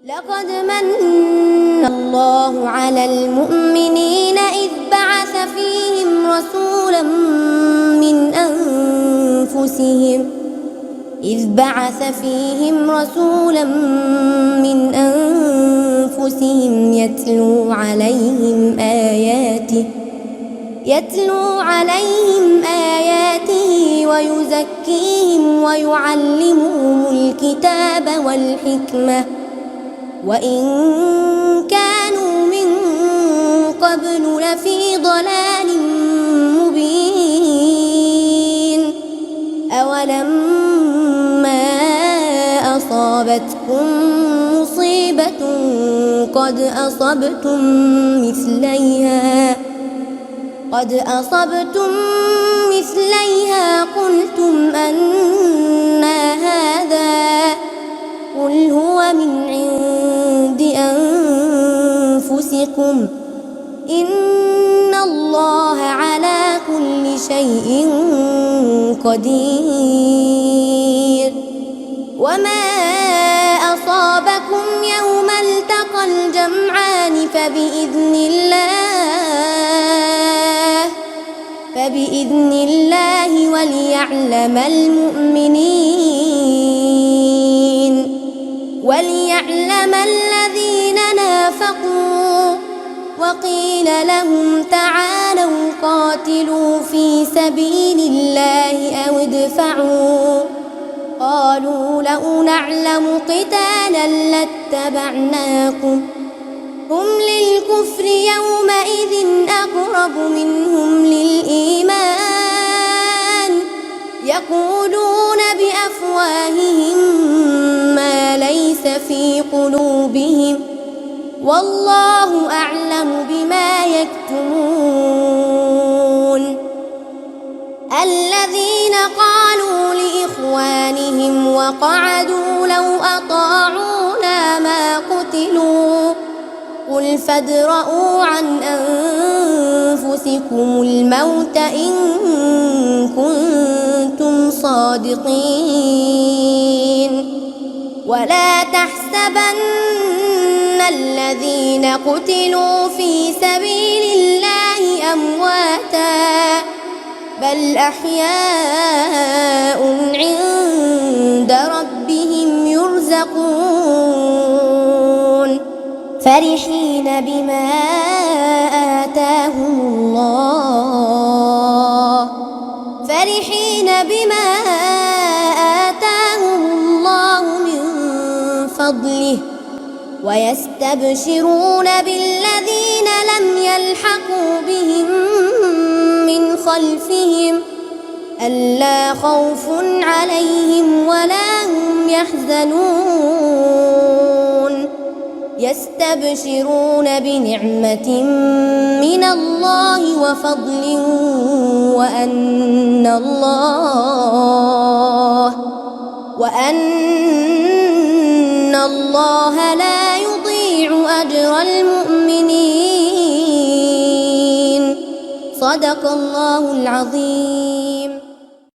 لقد من الله على المؤمنين إذ بعث فيهم رسولا من أنفسهم يتلو عليهم آياته ويزكيهم ويعلمهم الكتاب والحكمة وإن كانوا من قبل لفي ضلال مبين. أولما أصابتكم مصيبة قد أصبتم مثليها قلتم أنى هذا قل هو من عند أنفسكم إن الله على كل شيء قدير. وما أصابكم يوم التقى الجمعان فبإذن الله وليعلم الذين نافقوا. وقيل لهم تعالوا قاتلوا في سبيل الله أو ادفعوا قالوا لو نعلم قتالا لاتبعناكم هم للكفر يومئذ أقرب منهم للإيمان يقولون بأفواههم ما ليس في قلوبهم والله أعلم بما يكتمون. الذين قالوا لإخوانهم وقعدوا لو أطاعونا ما قتلوا قل فادرءوا عن أنفسكم الموت إن كنتم صادقين. ولا تحسبن الذين قتلوا في سبيل الله أمواتا بل أحياء عند ربهم يرزقون فرحين بما آتاهم الله من فضله ويستبشرون بالذين لم يلحقوا بهم من خلفهم ألا خوف عليهم ولا هم يحزنون يستبشرون بنعمة من الله وفضل وأن الله لا يضيع أجر المؤمنين. صدق الله العظيم.